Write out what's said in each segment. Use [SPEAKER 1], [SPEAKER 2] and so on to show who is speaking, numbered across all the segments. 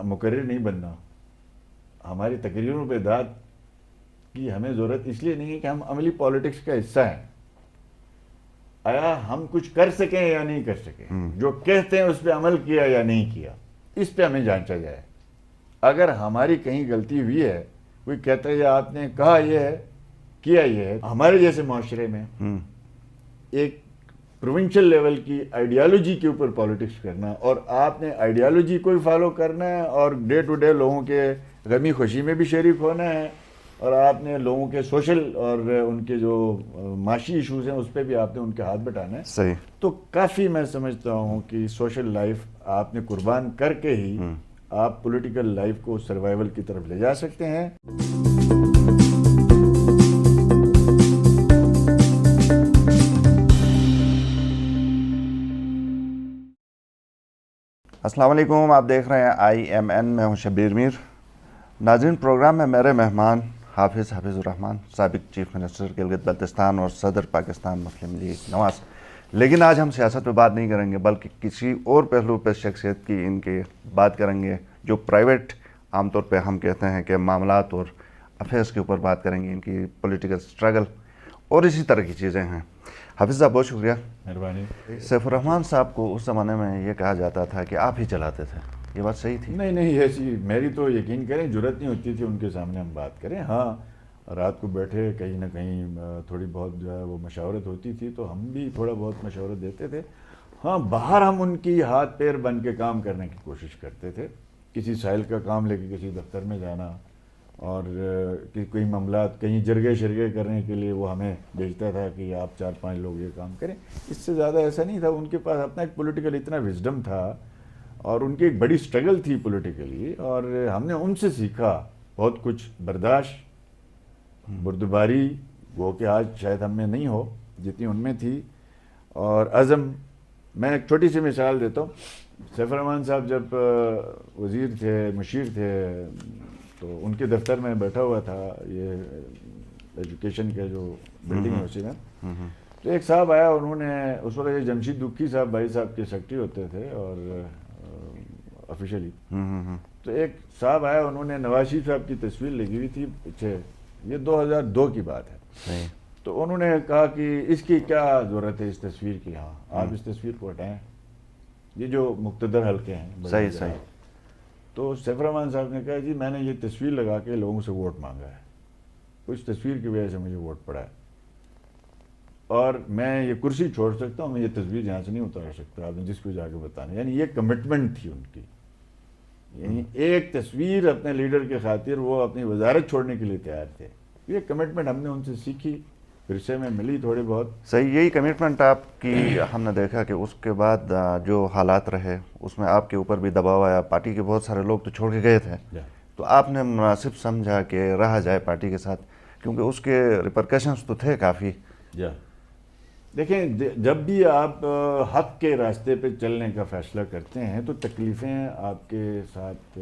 [SPEAKER 1] مقرر نہیں بننا. ہماری تقریروں پہ داد کی ہمیں ضرورت اس لیے نہیں ہے کہ ہم عملی پالیٹکس کا حصہ ہیں. آیا ہم کچھ کر سکیں یا نہیں کر سکیں, جو کہتے ہیں اس پہ عمل کیا یا نہیں کیا, اس پہ ہمیں جانچا جائے. اگر ہماری کہیں غلطی ہوئی ہے, کوئی کہتا ہے یا آپ نے کہا یہ ہے کیا یہ ہے, ہمارے جیسے معاشرے میں ایک پروونشل لیول کی آئیڈیالوجی کے اوپر پالیٹکس کرنا, اور آپ نے آئیڈیالوجی کو ہی فالو کرنا ہے اور ڈے ٹو ڈے لوگوں کے غمی خوشی میں بھی شریک ہونا ہے, اور آپ نے لوگوں کے سوشل اور ان کے جو معاشی ایشوز ہیں اس پہ بھی آپ نے ان کے ہاتھ بٹانا ہے.
[SPEAKER 2] صحیح.
[SPEAKER 1] تو کافی میں سمجھتا ہوں کہ سوشل لائف آپ نے قربان کر کے ہی آپ پولیٹیکل لائف کو سروائیول کی طرف لے جا سکتے ہیں.
[SPEAKER 2] السلام علیکم, آپ دیکھ رہے ہیں IMN, میں ہوں شبیر میر. ناظرین, پروگرام میں میرے مہمان حافظ الرحمان, سابق چیف منسٹر گلگت بلتستان اور صدر پاکستان مسلم لیگ نواز. لیکن آج ہم سیاست پہ بات نہیں کریں گے, بلکہ کسی اور پہلو پہ شخصیت کی ان کی بات کریں گے, جو پرائیویٹ عام طور پہ ہم کہتے ہیں کہ معاملات اور افیئرس کے اوپر بات کریں گے, ان کی پولیٹیکل سٹرگل اور اسی طرح کی چیزیں ہیں. حافظ صاحب, بہت شکریہ.
[SPEAKER 1] مہربانی.
[SPEAKER 2] سیف الرحمان صاحب کو اس زمانے میں یہ کہا جاتا تھا کہ آپ ہی چلاتے تھے, یہ بات صحیح تھی؟
[SPEAKER 1] نہیں, ایسی میری تو یقین کریں جرت نہیں ہوتی تھی ان کے سامنے ہم بات کریں. ہاں, رات کو بیٹھے کہیں نہ کہیں تھوڑی بہت جو ہے وہ مشاورت ہوتی تھی, تو ہم بھی تھوڑا بہت مشورت دیتے تھے. ہاں, باہر ہم ان کی ہاتھ پیر بن کے کام کرنے کی کوشش کرتے تھے. کسی سائل کا کام لے کے کسی دفتر میں جانا, اور کوئی معاملات کہیں جرگے شرگے کرنے کے لیے وہ ہمیں بھیجتا تھا کہ آپ 4-5 لوگ یہ کام کریں. اس سے زیادہ ایسا نہیں تھا. ان کے پاس اپنا ایک پولیٹیکل اتنا وزڈم تھا, اور ان کی ایک بڑی سٹرگل تھی پولیٹیکلی, اور ہم نے ان سے سیکھا بہت کچھ. برداشت, بردباری, وہ کہ آج شاید ہم میں نہیں ہو جتنی ان میں تھی, اور عزم. میں ایک چھوٹی سی مثال دیتا ہوں. سیف الرحمان صاحب جب وزیر تھے, مشیر تھے, تو ان کے دفتر میں بیٹھا ہوا تھا, یہ ایجوکیشن کے جو بلڈنگ ہے اسی میں. تو ایک صاحب آیا, انہوں نے اس وقت یہ جمشید دکھی صاحب بھائی صاحب کے سیکرٹری ہوتے تھے اور آفیشلی. تو ایک صاحب آیا, انہوں نے نواز شریف صاحب کی تصویر لگی ہوئی تھی پیچھے, یہ 2002 کی بات ہے. تو انہوں نے کہا کہ اس کی کیا ضرورت ہے اس تصویر کی, ہاں آپ اس تصویر کو ہٹائیں, یہ جو مقتدر حلقے ہیں.
[SPEAKER 2] صحیح.
[SPEAKER 1] تو سیف الرحمان صاحب نے کہا جی میں نے یہ تصویر لگا کے لوگوں سے ووٹ مانگا ہے, اس تصویر کی وجہ سے مجھے ووٹ پڑا ہے, اور میں یہ کرسی چھوڑ سکتا ہوں, میں یہ تصویر یہاں سے نہیں اتار سکتا, آپ نے جس کو جا کے بتانا. یعنی یہ کمٹمنٹ تھی ان کی, یعنی ایک تصویر اپنے لیڈر کے خاطر وہ اپنی وزارت چھوڑنے کے لیے تیار تھے. یہ کمٹمنٹ ہم نے ان سے سیکھی, ورثے میں ملی تھوڑی بہت.
[SPEAKER 2] صحیح, یہی کمٹمنٹ آپ کی ہم نے دیکھا کہ اس کے بعد جو حالات رہے اس میں آپ کے اوپر بھی دباؤ آیا. پارٹی کے بہت سارے لوگ تو چھوڑ کے گئے تھے, تو آپ نے مناسب سمجھا کہ رہا جائے پارٹی کے ساتھ, کیونکہ اس کے ریپرکشنز تو تھے کافی.
[SPEAKER 1] دیکھیں, جب بھی آپ حق کے راستے پہ چلنے کا فیصلہ کرتے ہیں تو تکلیفیں آپ کے ساتھ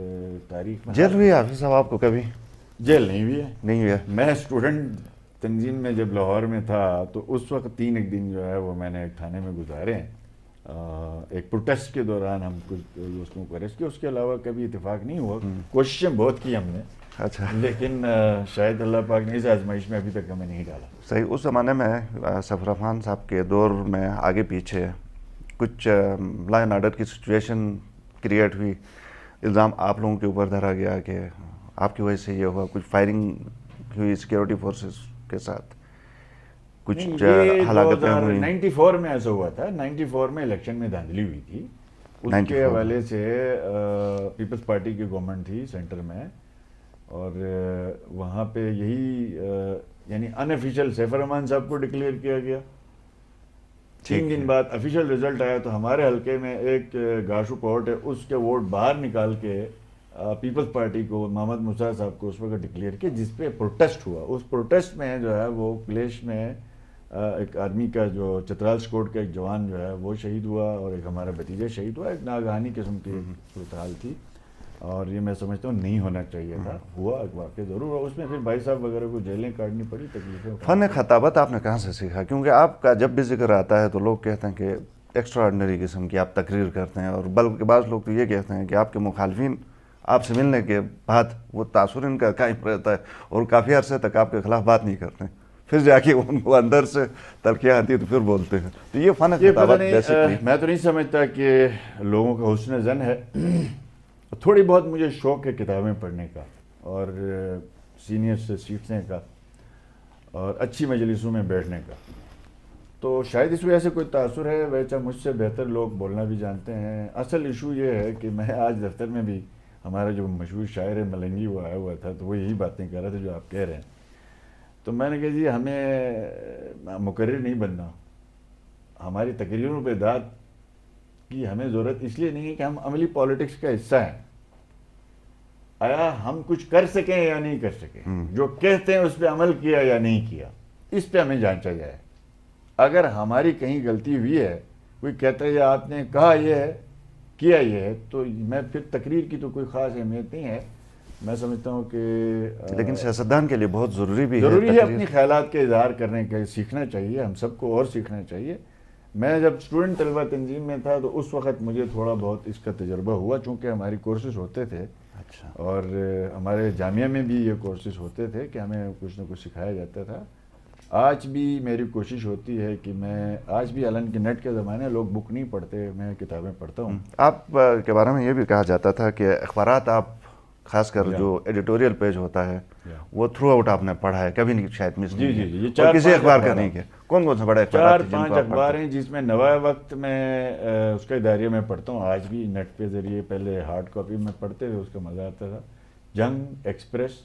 [SPEAKER 1] تاریخ میں.
[SPEAKER 2] جیل ہوئی حافظ صاحب آپ کو کبھی؟
[SPEAKER 1] جیل نہیں ہوئی ہے.
[SPEAKER 2] نہیں ہوئی ہے.
[SPEAKER 1] میں اسٹوڈنٹ تنظیم میں جب لاہور میں تھا تو اس وقت 3 دن جو ہے وہ میں نے ایک تھانے میں گزارے ہیں. ایک پروٹیسٹ کے دوران ہم کچھ دوستوں کو اریسٹ کیا, اس کے علاوہ کبھی اتفاق نہیں ہوا. کوششیں بہت کی ہم نے,
[SPEAKER 2] اچھا,
[SPEAKER 1] لیکن شاید اللہ پاک نے اس آزمائش میں ابھی تک ہمیں نہیں ڈالا.
[SPEAKER 2] صحیح. اس زمانے میں سیف الرحمان صاحب کے دور میں آگے پیچھے کچھ لا اینڈ آرڈر کی سچویشن کریٹ ہوئی, الزام آپ لوگوں کے اوپر دھرا گیا کہ آپ کی وجہ سے یہ ہوا, کچھ فائرنگ ہوئی سیکیورٹی فورسز کے ساتھ, کچھ ہلاکتیں ہوئی.
[SPEAKER 1] 94 میں ایسا ہوا تھا. 94 میں الیکشن میں دھاندلی ہوئی تھی, اس کے حوالے سے پیپلز پارٹی کی گورنمنٹ تھی سینٹر میں, اور وہاں پہ یہی یعنی ان آفیشیل سیف الرحمان صاحب کو ڈکلیئر کیا گیا. 3 دن بعد آفیشیل رزلٹ آیا تو ہمارے حلقے میں ایک گاشو کوٹ ہے, اس کے ووٹ باہر نکال کے پیپلز پارٹی کو محمد موسیٰ صاحب کو اس وقت ڈکلیئر کیا, جس پہ پروٹیسٹ ہوا. اس پروٹیسٹ میں جو ہے وہ کلیش میں ایک آدمی کا جو چترال اسکوٹ کا ایک جوان جو ہے وہ شہید ہوا, اور ایک ہمارا بھتیجا شہید ہوا. ایک ناگہانی قسم کی صورتحال تھی, اور یہ میں سمجھتا ہوں نہیں ہونا چاہیے تھا. ہوا, ایک واقعہ ضرور ہوا, اس میں پھر بھائی صاحب وغیرہ کو جیلیں کاٹنی پڑی, تکلیفیں.
[SPEAKER 2] فن خطابت آپ نے کہاں سے سیکھا؟ کیونکہ آپ کا جب بھی ذکر آتا ہے تو لوگ کہتے ہیں کہ ایکسٹرا آرڈنری قسم کی آپ تقریر کرتے ہیں, اور بلکہ بعض لوگ تو یہ کہتے ہیں کہ آپ کے مخالفین آپ سے ملنے کے بعد وہ تاثر ان کا قائم رہتا ہے اور کافی عرصے تک آپ کے خلاف بات نہیں کرتے ہیں، پھر جا کے ان کو اندر سے تلخیاں آتی ہے تو پھر بولتے ہیں. تو یہ فن خطابت بیسکلی.
[SPEAKER 1] میں تو نہیں سمجھتا کہ لوگوں کا حسن زن ہے. تھوڑی بہت مجھے شوق ہے کتابیں پڑھنے کا اور سینئر سے سیکھنے کا اور اچھی مجلسوں میں بیٹھنے کا. تو شاید اس وجہ سے کوئی تاثر ہے. ویسے مجھ سے بہتر لوگ بولنا بھی جانتے ہیں. اصل ایشو یہ ہے کہ میں آج دفتر میں بھی ہمارا جو مشہور شاعر ہے ملنگی وہ آیا ہوا تھا تو وہ یہی باتیں کر رہا تھا جو آپ کہہ رہے ہیں. تو میں نے کہا جی ہمیں مقرر نہیں بننا. ہماری تقریروں پہ داد کی ہمیں ضرورت اس لیے نہیں ہے کہ ہم عملی پالیٹکس کا حصہ ہیں. آیا ہم کچھ کر سکیں یا نہیں کر سکیں, جو کہتے ہیں اس پہ عمل کیا یا نہیں کیا, اس پہ ہمیں جانچا جائے. اگر ہماری کہیں غلطی ہوئی ہے, کوئی کہتا ہے یا آپ نے کہا یہ ہے کیا یہ ہے, تو میں پھر تقریر کی تو کوئی خاص اہمیت نہیں ہے. میں سمجھتا ہوں کہ
[SPEAKER 2] لیکن سیاستدان کے لیے بہت ضروری بھی
[SPEAKER 1] ہے اپنی خیالات کے اظہار کرنے کا. سیکھنا چاہیے ہم سب کو اور سیکھنا چاہیے. میں جب اسٹوڈنٹ طلبہ تنظیم میں تھا تو اس وقت مجھے تھوڑا بہت اس کا تجربہ ہوا, چونکہ ہماری کورسز ہوتے تھے.
[SPEAKER 2] اچھا.
[SPEAKER 1] اور ہمارے جامعہ میں بھی یہ کورسز ہوتے تھے کہ ہمیں کچھ نہ کچھ سکھایا جاتا تھا. آج بھی میری کوشش ہوتی ہے کہ میں آج بھی حالانکہ نیٹ کے زمانے لوگ بک نہیں پڑھتے, میں کتابیں پڑھتا ہوں.
[SPEAKER 2] آپ کے بارے میں یہ بھی کہا جاتا تھا کہ اخبارات آپ خاص کر جو ایڈیٹوریل پیج ہوتا ہے وہ تھرو آؤٹ آپ نے پڑھا ہے, کبھی نہیں شاید مس
[SPEAKER 1] جی جی جی
[SPEAKER 2] کسی اخبار کا نہیں کیا. کون کون سے بڑے اخبار؟
[SPEAKER 1] 4-5 اخبار ہیں جس میں نوائے وقت میں اس کا اداریہ میں پڑھتا ہوں آج بھی نیٹ کے ذریعے. پہلے ہارڈ کاپی میں پڑھتے تھے, اس کا مزہ آتا تھا. جنگ, ایکسپریس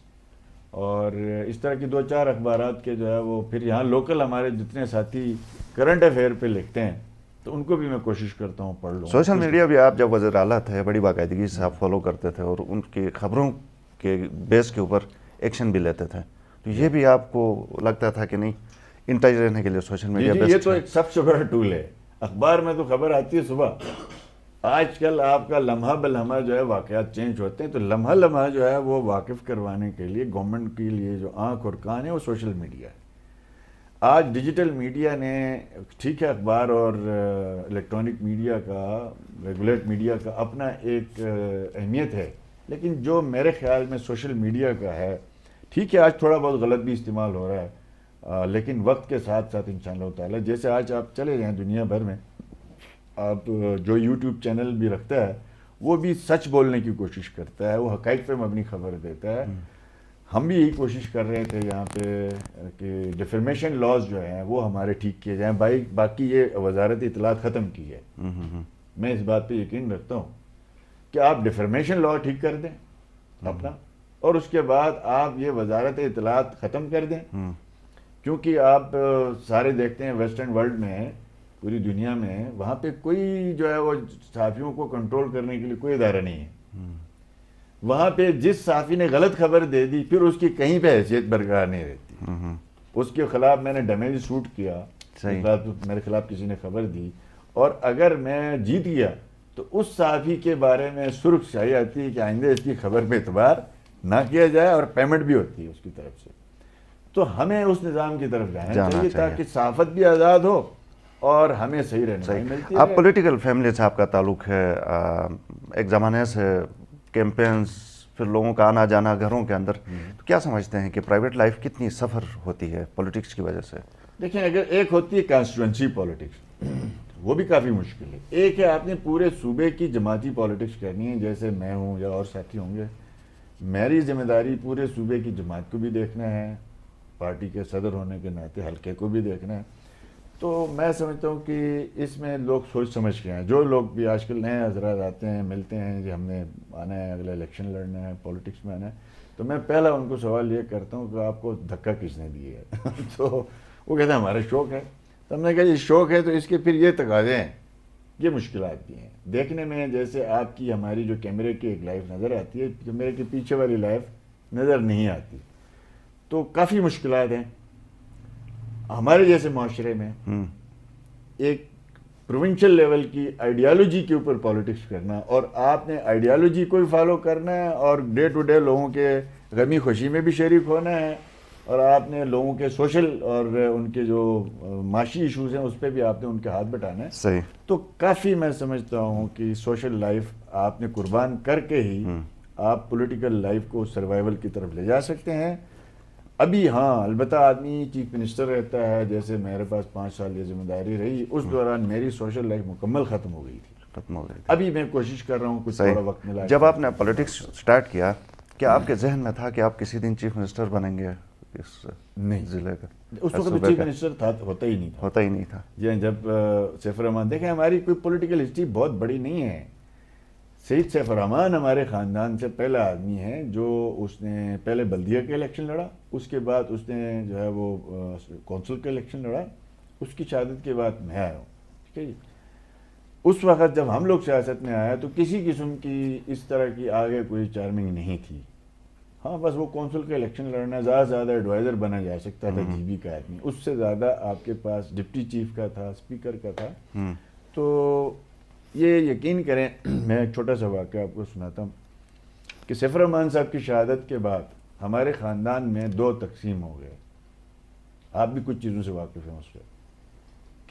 [SPEAKER 1] اور اس طرح کی 2-4 اخبارات کے جو ہے وہ. پھر یہاں لوکل ہمارے جتنے ساتھی کرنٹ افیئر پہ لکھتے ہیں تو ان کو بھی میں کوشش کرتا ہوں پڑھ لوں.
[SPEAKER 2] سوشل میڈیا بھی آپ جب وزیر اعلیٰ تھے بڑی باقاعدگی سے آپ فالو کرتے تھے اور ان کی خبروں کے بیس کے اوپر ایکشن بھی لیتے تھے, تو یہ بھی آپ کو لگتا تھا کہ نہیں ان ٹچ رہنے کے لیے سوشل میڈیا
[SPEAKER 1] بیسٹ؟ یہ تو ایک سب سے بڑا ٹول ہے. اخبار میں تو خبر آتی ہے صبح. آج کل آپ کا لمحہ بلمحہ جو ہے واقعات چینج ہوتے ہیں, تو لمحہ لمحہ جو ہے وہ واقف کروانے کے لیے گورنمنٹ کے لیے جو آنکھ اور کان ہے وہ سوشل میڈیا ہے. آج ڈیجیٹل میڈیا نے, ٹھیک ہے اخبار اور الیکٹرانک میڈیا کا, ریگولیٹ میڈیا کا اپنا ایک اہمیت ہے, لیکن جو میرے خیال میں سوشل میڈیا کا ہے, ٹھیک ہے آج تھوڑا بہت غلط بھی استعمال ہو رہا ہے, لیکن وقت کے ساتھ ساتھ انشاءاللہ تعالیٰ, جیسے آج آپ چلے جائیں دنیا بھر میں, آپ جو یوٹیوب چینل بھی رکھتا ہے وہ بھی سچ بولنے کی کوشش کرتا ہے, وہ حقائق پہ مبنی خبر دیتا ہے. ہم بھی یہی کوشش کر رہے تھے یہاں پہ کہ ڈیفیمیشن لاز جو ہیں وہ ہمارے ٹھیک کیے جائیں. باقی یہ وزارت اطلاعات ختم کی ہے, میں اس بات پہ یقین رکھتا ہوں کہ آپ ڈیفیمیشن لا ٹھیک کر دیں اپنا, اور اس کے بعد آپ یہ وزارت اطلاعات ختم کر دیں. کیونکہ آپ سارے دیکھتے ہیں ویسٹرن ورلڈ میں, پوری دنیا میں, وہاں پہ کوئی جو ہے وہ صحافیوں کو کنٹرول کرنے کے لیے کوئی ادارہ نہیں ہے. وہاں پہ جس صحافی نے غلط خبر دے دی پھر اس کی کہیں پہ حیثیت برقرار نہیں رہتی. اس کے خلاف میں نے ڈیمیج سوٹ کیا, میرے خلاف کسی نے خبر دی, اور اگر میں جیت گیا تو اس صحافی کے بارے میں سرخ سیاہی آتی ہے کہ آئندہ اس کی خبر پہ اعتبار نہ کیا جائے, اور پیمنٹ بھی ہوتی ہے اس کی طرف سے. تو ہمیں اس نظام کی طرف جانا چاہیے تاکہ صحافت بھی آزاد ہو اور ہمیں صحیح رہنمائی ملتی ہے.
[SPEAKER 2] آپ پولیٹیکل فیملی سے آپ کا تعلق ہے, ایک زمانے سے کیمپینز, پھر لوگوں کا آنا جانا گھروں کے اندر, تو کیا سمجھتے ہیں کہ پرائیویٹ لائف کتنی سفر ہوتی ہے پولیٹکس کی وجہ سے؟
[SPEAKER 1] دیکھیں, اگر ایک ہوتی ہے کانسٹیٹوئنسی پالیٹکس, وہ بھی کافی مشکل ہے. ایک ہے آپ نے پورے صوبے کی جماعتی پالیٹکس کرنی ہے, جیسے میں ہوں یا اور ساتھی ہوں گے. میری ذمہ داری پورے صوبے کی جماعت کو بھی دیکھنا ہے, پارٹی کے صدر ہونے کے ناطے حلقے کو بھی دیکھنا ہے. تو میں سمجھتا ہوں کہ اس میں لوگ سوچ سمجھ کے ہیں. جو لوگ بھی آج کل نئے حضرات آتے ہیں, ملتے ہیں کہ ہم نے آنا ہے, اگلا الیکشن لڑنا ہے, پولیٹکس میں آنا ہے, تو میں پہلا ان کو سوال یہ کرتا ہوں کہ آپ کو دھکا کس نے دی ہے؟ تو وہ کہتے ہیں ہمارا شوق ہے. تو ہم نے کہا یہ شوق ہے تو اس کے پھر یہ تقاضے ہیں, یہ مشکلات بھی ہیں دیکھنے میں. جیسے آپ کی ہماری جو کیمرے کی ایک لائف نظر آتی ہے, کیمرے کے پیچھے والی لائف نظر نہیں آتی, تو کافی مشکلات ہیں. ہمارے جیسے معاشرے میں ایک پروونشل لیول کی آئیڈیالوجی کے اوپر پالیٹکس کرنا, اور آپ نے آئیڈیالوجی کو بھی فالو کرنا ہے, اور ڈے ٹو ڈے لوگوں کے غمی خوشی میں بھی شریک ہونا ہے, اور آپ نے لوگوں کے سوشل اور ان کے جو معاشی ایشوز ہیں اس پہ بھی آپ نے ان کے ہاتھ بٹانا ہے.
[SPEAKER 2] صحیح.
[SPEAKER 1] تو کافی میں سمجھتا ہوں کہ سوشل لائف آپ نے قربان کر کے ہی آپ پولیٹیکل لائف کو سروائیول کی طرف لے جا سکتے ہیں. ابھی ہاں البتہ آدمی چیف منسٹر رہتا ہے, جیسے میرے پاس 5 سال یہ ذمہ داری رہی, اس دوران میری سوشل لائف مکمل ختم ہو گئی تھی. ابھی میں کوشش کر رہا ہوں کچھ تھوڑا وقت ملا.
[SPEAKER 2] جب آپ نے پولیٹکس سٹارٹ کیا, کیا آپ کے ذہن میں تھا کہ آپ کسی دن چیف منسٹر بنیں گے اس ضلع کا؟
[SPEAKER 1] اس وقت چیف منسٹر ہوتا ہی نہیں تھا. جب سیف الرحمان, دیکھیں ہماری کوئی پولیٹیکل ہسٹری بہت بڑی نہیں ہے. سید سیف الرحمان ہمارے خاندان سے پہلا آدمی ہے جو اس نے پہلے بلدیہ کے الیکشن لڑا, اس کے بعد اس نے جو ہے وہ کونسل کے الیکشن لڑا, اس کی شہادت کے بعد میں آیا ہوں. ٹھیک ہے جی. اس وقت جب ہم لوگ سیاست میں آیا تو کسی قسم کی اس طرح کی آگے کوئی چارمنگ نہیں تھی. ہاں بس وہ کونسل کے الیکشن لڑنا, زیادہ سے زیادہ ایڈوائزر بنا جا سکتا تھا جی بی کا آدمی, اس سے زیادہ آپ کے پاس ڈپٹی چیف کا تھا, اسپیکر کا تھا. تو یہ یقین کریں, میں ایک چھوٹا سا واقعہ آپ کو سناتا ہوں کہ سیف الرحمان صاحب کی شہادت کے بعد ہمارے خاندان میں 2 تقسیم ہو گئے. آپ بھی کچھ چیزوں سے واقف ہیں اس پہ,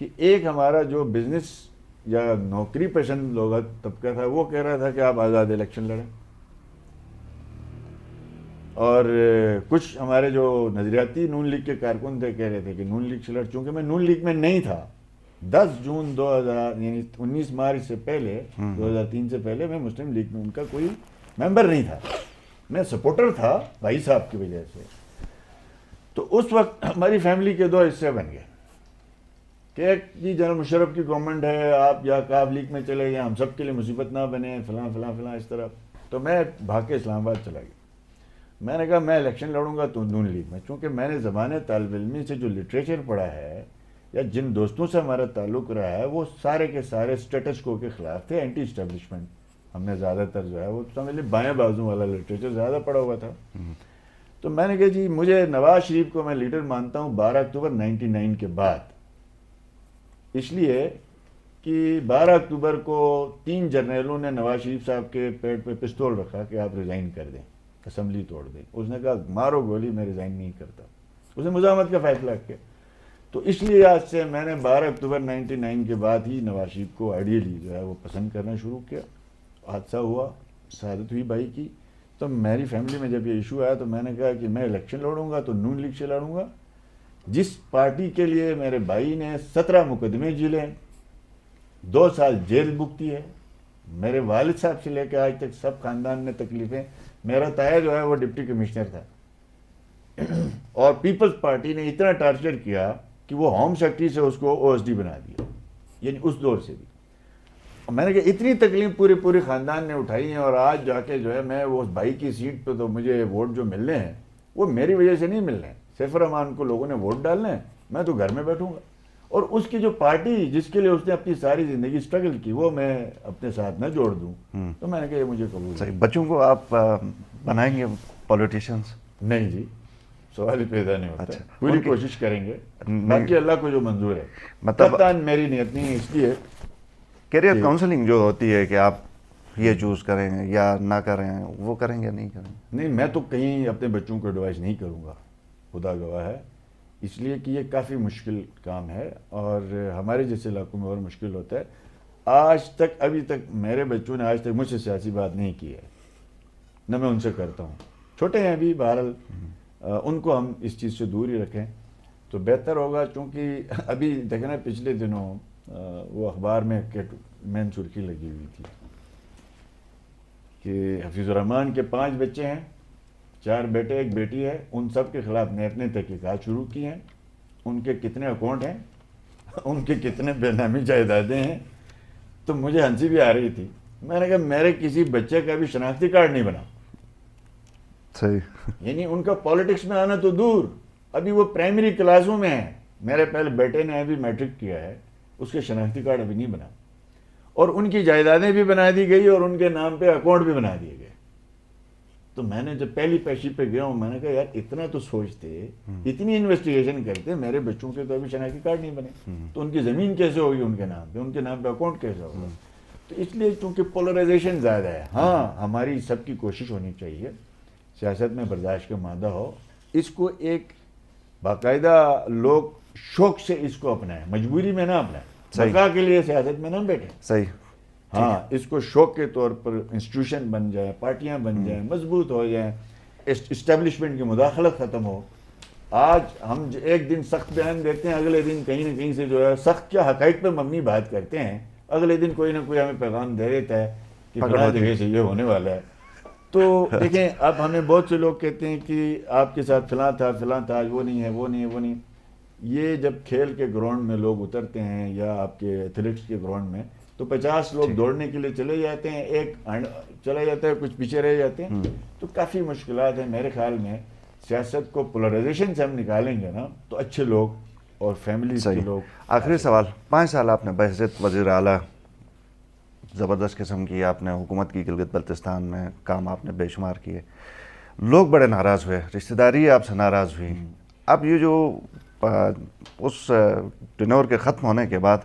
[SPEAKER 1] کہ ایک ہمارا جو بزنس یا نوکری پسند لوگ طبقہ تھا وہ کہہ رہا تھا کہ آپ آزاد الیکشن لڑیں, اور کچھ ہمارے جو نظریاتی نون لیگ کے کارکن تھے کہہ رہے تھے کہ نون لیگ سے لڑ. چونکہ میں نون لیگ میں نہیں تھا, 10 جون 2000 یعنی 19 مارچ سے پہلے 2003 سے پہلے میں مسلم لیگ میں ان کا کوئی ممبر نہیں تھا, میں سپورٹر تھا بھائی صاحب کی وجہ سے. تو اس وقت ہماری فیملی کے 2 حصے بن گئے کہ ایک جی جنرل مشرف کی گورنمنٹ ہے, آپ یا کاف لیگ میں چلے گئے, ہم سب کے لیے مصیبت نہ بنے, فلاں فلاں فلاں اس طرح. تو میں بھاگ کے اسلام آباد چلا گیا. میں نے کہا میں الیکشن لڑوں گا تو نون لیگ میں, چونکہ میں نے زمانے طالب علمی سے جو لٹریچر پڑھا ہے یا جن دوستوں سے ہمارا تعلق رہا ہے وہ سارے کے سارے اسٹیٹس کو کے خلاف تھے, اینٹی اسٹیبلشمنٹ. ہم نے زیادہ تر جو ہے وہ سمجھ لیں بائیں بازو والا لٹریچر زیادہ پڑھا ہوا تھا. تو میں نے کہا جی مجھے نواز شریف کو میں لیڈر مانتا ہوں 12 اکتوبر 99 کے بعد, اس لیے کہ 12 اکتوبر کو 3 جرنیلوں نے نواز شریف صاحب کے پیٹ پہ پستول رکھا کہ آپ ریزائن کر دیں, اسمبلی توڑ دیں. اس نے کہا مارو گولی, میں ریزائن نہیں کرتا. اس نے مزاحمت کا فیصلہ کیا. تو اس لیے آج سے میں نے 12 اکتوبر 99 کے بعد ہی نواز شریف کو آئیڈیلی جو ہے وہ پسند کرنا شروع کیا. حادثہ ہوا, شہادت ہوئی بھائی کی, تو میری فیملی میں جب یہ ایشو آیا تو میں نے کہا کہ میں الیکشن لڑوں گا تو نون لیگ سے لڑوں گا, جس پارٹی کے لیے میرے بھائی نے 17 مقدمے جیلے, 2 سال جیل بھگتی ہے, میرے والد صاحب سے لے کے آج تک سب خاندان نے تکلیفیں. میرا تایا جو ہے وہ ڈپٹی کمشنر تھا, اور پیپلز پارٹی نے اتنا ٹارچر کیا کہ وہ ہوم سیکرٹری سے اس کو او ایس ڈی بنا دیا, یعنی اس دور سے بھی. میں نے کہا اتنی تکلیف پورے خاندان نے اٹھائی ہیں, اور آج جا کے جو ہے میں وہ بھائی کی سیٹ پہ تو مجھے ووٹ جو ملنے ہیں وہ میری وجہ سے نہیں ملنے ہیں. سیف الرحمان کو لوگوں نے ووٹ ڈالنے ہیں, میں تو گھر میں بیٹھوں گا, اور اس کی جو پارٹی جس کے لیے اس نے اپنی ساری زندگی اسٹرگل کی وہ میں اپنے ساتھ نہ جوڑ دوں. تو میں نے کہا یہ مجھے قبول ہے.
[SPEAKER 2] بچوں کو آپ بنائیں گے پولیٹیشینس؟
[SPEAKER 1] نہیں جی, سوال ہی پیدا نہیں ہوتا. پوری کوشش کریں گے, باقی اللہ کو جو منظور ہے. مطلب میری نیت نہیں ہے, اس لیے
[SPEAKER 2] کیریئر کاؤنسلنگ جو ہوتی ہے کہ آپ یہ چوز کریں یا نہ کریں, وہ کریں گے نہیں کریں؟
[SPEAKER 1] نہیں, میں تو کہیں اپنے بچوں کو ایڈوائز نہیں کروں گا, خدا گواہ ہے, اس لیے کہ یہ کافی مشکل کام ہے, اور ہمارے جیسے علاقوں میں اور مشکل ہوتا ہے. آج تک ابھی تک میرے بچوں نے آج تک مجھ سے سیاسی بات نہیں کی ہے, نہ میں ان سے کرتا ہوں. چھوٹے ہیں ابھی, بہرحال ان کو ہم اس چیز سے دور ہی رکھیں تو بہتر ہوگا. چونکہ ابھی دیکھنا پچھلے دنوں وہ اخبار میں مین سرخی لگی ہوئی تھی کہ حفیظ الرحمان کے 5 بچے ہیں, 4 بیٹے 1 بیٹی ہے, ان سب کے خلاف نیب نے تحقیقات شروع کی ہیں. ان کے کتنے اکاؤنٹ ہیں, ان کے کتنے بے نامی جائیدادیں ہیں. تو مجھے ہنسی بھی آ رہی تھی. میں نے کہا میرے کسی بچے کا بھی شناختی کارڈ نہیں بنا.
[SPEAKER 2] صحیح,
[SPEAKER 1] یعنی ان کا پالیٹکس میں آنا تو دور, ابھی وہ پرائمری کلاسوں میں ہیں. میرے پہلے بیٹے نے ابھی میٹرک کیا ہے, اس کے شناختی کارڈ ابھی نہیں بنا, اور ان کی جائیدادیں بھی بنا دی گئی اور ان کے نام پہ اکاؤنٹ بھی بنا دیے گئے. تو میں نے جب پہلی پیشی پہ گیا ہوں, میں نے کہا یار اتنا تو سوچتے, اتنی انویسٹیگیشن کرتے, میرے بچوں کے تو ابھی شناختی کارڈ نہیں بنے, تو ان کی زمین کیسے ہوگی ان کے نام پہ اکاؤنٹ کیسے ہوگا. تو اس لیے چونکہ پولرائزیشن زیادہ ہے. ہاں ہماری سب کی کوشش ہونی چاہیے سیاست میں برداشت کا مادہ ہو, اس کو ایک باقاعدہ لوگ شوق سے اس کو اپنائیں, مجبوری میں نہ اپنائیں, بقا کے لیے سیاست میں نہ بیٹھیں.
[SPEAKER 2] صحیح.
[SPEAKER 1] ہاں اس کو شوق کے طور پر انسٹیٹیوشن بن جائے, پارٹیاں بن جائیں, مضبوط ہو جائیں, اسٹیبلشمنٹ کی مداخلت ختم ہو. آج ہم ایک دن سخت بیان دیتے ہیں, اگلے دن کہیں نہ کہیں سے جو ہے سخت کیا حقائق پہ مبنی بات کرتے ہیں, اگلے دن کوئی نہ کوئی ہمیں پیغام دے دیتا ہے کہ فلاں جگہ سے یہ ہونے والا ہے. تو دیکھیں اب ہمیں بہت سے لوگ کہتے ہیں کہ آپ کے ساتھ فلاں تھا, آج وہ نہیں ہے, وہ نہیں. یہ جب کھیل کے گراؤنڈ میں لوگ اترتے ہیں یا آپ کے ایتھلیٹس کے گراؤنڈ میں, تو 50 لوگ دوڑنے کے لیے چلے جاتے ہیں, ایک چلا جاتا ہے, کچھ پیچھے رہ جاتے ہیں, تو کافی مشکلات ہیں. میرے خیال میں سیاست کو پولرائزیشن سے ہم نکالیں گے نا تو اچھے لوگ اور فیملی کے لوگ.
[SPEAKER 2] آخری سوال, 5 سال آپ نے بحیثیت وزیر اعلیٰ زبردست قسم کی آپ نے حکومت کی گلگت بلتستان میں, کام آپ نے بے شمار کیے, لوگ بڑے ناراض ہوئے, رشتہ داری آپ سے ناراض ہوئی. اب یہ جو اس ٹینور کے ختم ہونے کے بعد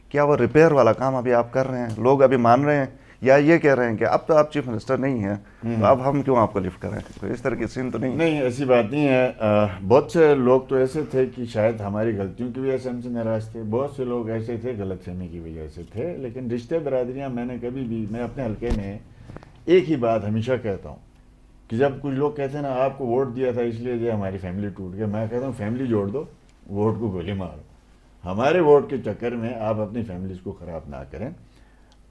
[SPEAKER 2] کیا وہ ریپیئر والا کام ابھی آپ کر رہے ہیں؟ لوگ ابھی مان رہے ہیں یا یہ کہہ رہے ہیں کہ اب تو آپ چیف منسٹر نہیں ہیں تو اب ہم کیوں آپ کو لفٹ کریں؟ تو اس طرح کی سین تو نہیں؟
[SPEAKER 1] نہیں, ایسی بات نہیں ہے. بہت سے لوگ تو ایسے تھے کہ شاید ہماری غلطیوں کی وجہ سے ہم سے ناراض تھے, بہت سے لوگ ایسے تھے غلط فہمی کی وجہ سے تھے. لیکن رشتے برادریاں میں نے کبھی بھی, میں اپنے حلقے میں ایک ہی بات ہمیشہ کہتا ہوں کہ جب کچھ لوگ کہتے ہیں نا آپ کو ووٹ دیا تھا اس لیے جو ہماری فیملی ٹوٹ گیا, میں کہتا ہوں فیملی جوڑ دو, ووٹ کو گولی مارو. ہمارے ووٹ کے چکر میں آپ اپنی فیملیز کو خراب نہ کریں.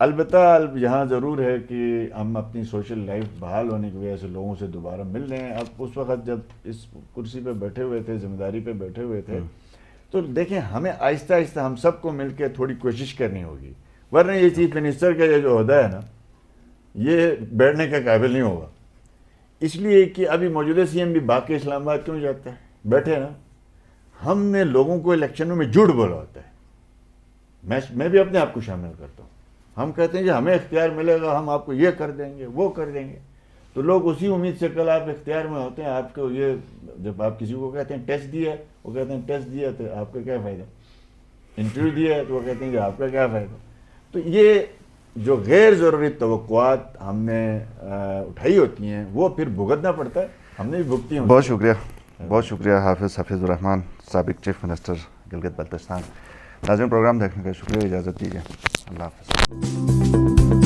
[SPEAKER 1] البتہ یہاں ضرور ہے کہ ہم اپنی سوشل لائف بحال ہونے کی وجہ سے لوگوں سے دوبارہ مل رہے ہیں. اب اس وقت جب اس کرسی پہ بیٹھے ہوئے تھے, ذمہ داری پہ بیٹھے ہوئے تھے, تو دیکھیں ہمیں آہستہ آہستہ ہم سب کو مل کے تھوڑی کوشش کرنی ہوگی, ورنہ یہ چیف منسٹر کا یہ جو عہدہ ہے نا یہ بیٹھنے کا قابل نہیں ہوگا. اس لیے کہ ابھی موجودہ سی ایم بھی باقی اسلام آباد کیوں جاتا ہے, بیٹھے نا. ہم نے لوگوں کو الیکشنوں میں جھوٹ بولا ہوتا ہے, میں بھی اپنے آپ کو شامل کرتا ہوں. ہم کہتے ہیں کہ ہمیں اختیار ملے گا, ہم آپ کو یہ کر دیں گے, وہ کر دیں گے. تو لوگ اسی امید سے کل آپ اختیار میں ہوتے ہیں. آپ کو یہ جب آپ کسی کو کہتے ہیں ٹیسٹ دیا, وہ کہتے ہیں ٹیسٹ دیا تو آپ کا کیا فائدہ, انٹرویو دیا ہے تو وہ کہتے ہیں کہ آپ کا کیا فائدہ. تو یہ جو غیر ضروری توقعات ہم نے اٹھائی ہوتی ہیں وہ پھر بھگتنا پڑتا ہے, ہم نے بھی بھگتی ہیں.
[SPEAKER 2] بہت شکریہ, بہت شکریہ حافظ حفیظ الرحمان, سابق چیف منسٹر گلگت بلتستان. ناظرین پروگرام دیکھنے کا شکریہ, اجازت دیجیے, اللہ حافظ.